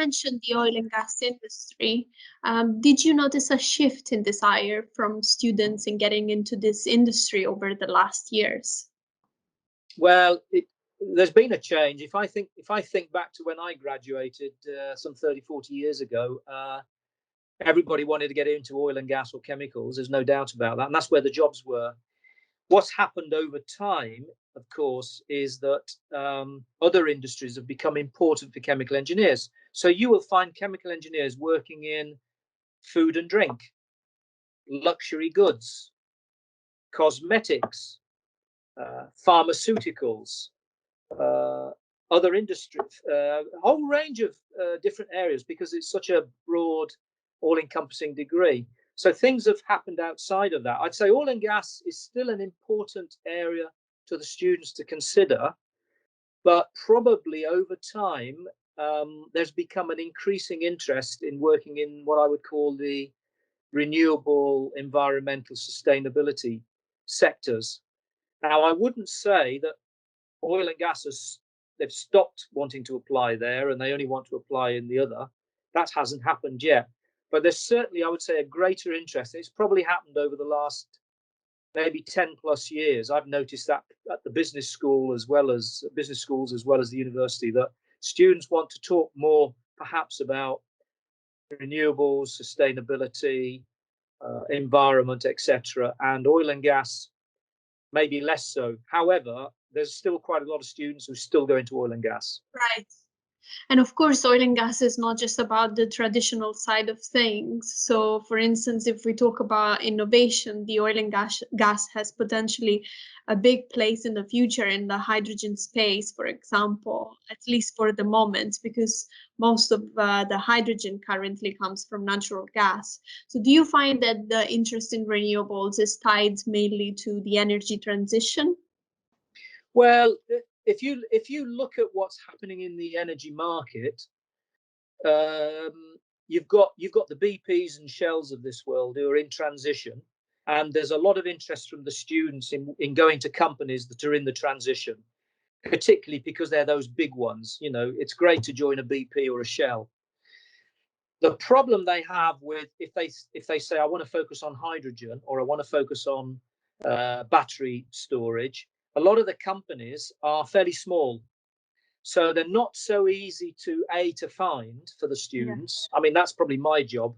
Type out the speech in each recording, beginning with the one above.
mentioned the oil and gas industry. Did you notice a shift in desire from students in getting into this industry over the last years? Well, there's been a change. If I think back to when I graduated some 30, 40 years ago, everybody wanted to get into oil and gas or chemicals. There's no doubt about that. And that's where the jobs were. What's happened over time, of course, is that other industries have become important for chemical engineers. So you will find chemical engineers working in food and drink, luxury goods, cosmetics, pharmaceuticals, other industries, a whole range of different areas, because it's such a broad, all-encompassing degree. So things have happened outside of that. I'd say oil and gas is still an important area to the students to consider, but probably over time, there's become an increasing interest in working in what I would call the renewable, environmental, sustainability sectors. Now, I wouldn't say that oil and gas they've stopped wanting to apply there and they only want to apply in the other. That hasn't happened yet. But there's certainly, I would say, a greater interest. It's probably happened over the last maybe 10 plus years. I've noticed that at the business school as well as business schools as well as the university, that students want to talk more perhaps about renewables, sustainability, environment, etc. And oil and gas, maybe less so. However, there's still quite a lot of students who still go into oil and gas. Right. And of course, oil and gas is not just about the traditional side of things. So, for instance, if we talk about innovation, the oil and gas has potentially a big place in the future in the hydrogen space, for example, at least for the moment, because most of the hydrogen currently comes from natural gas. So do you find that the interest in renewables is tied mainly to the energy transition? Well, if you look at what's happening in the energy market, you've got the BPs and Shells of this world who are in transition, and there's a lot of interest from the students in going to companies that are in the transition, particularly because they're those big ones. You know, it's great to join a BP or a Shell. The problem they have with if they say, I want to focus on hydrogen or I want to focus on battery storage, a lot of the companies are fairly small, so they're not so easy to find for the students. Yeah. I mean, that's probably my job,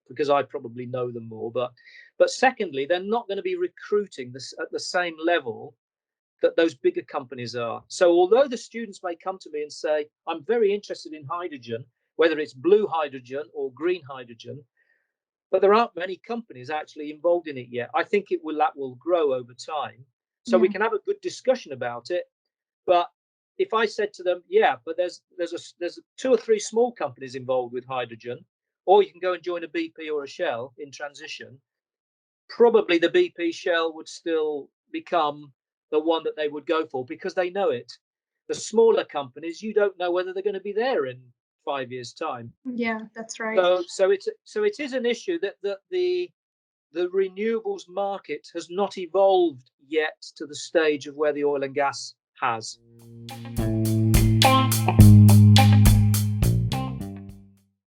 because I probably know them more. But secondly, they're not going to be recruiting this at the same level that those bigger companies are. So although the students may come to me and say, I'm very interested in hydrogen, whether it's blue hydrogen or green hydrogen, but there aren't many companies actually involved in it yet. I think that will grow over time. So we can have a good discussion about it. But if I said to them, yeah, but there's 2 or 3 small companies involved with hydrogen, or you can go and join a BP or a Shell in transition, probably the BP Shell would still become the one that they would go for because they know it. The smaller companies, you don't know whether they're going to be there in 5 years' time. Yeah, that's right. So it is an issue that the renewables market has not evolved yet to the stage of where the oil and gas has.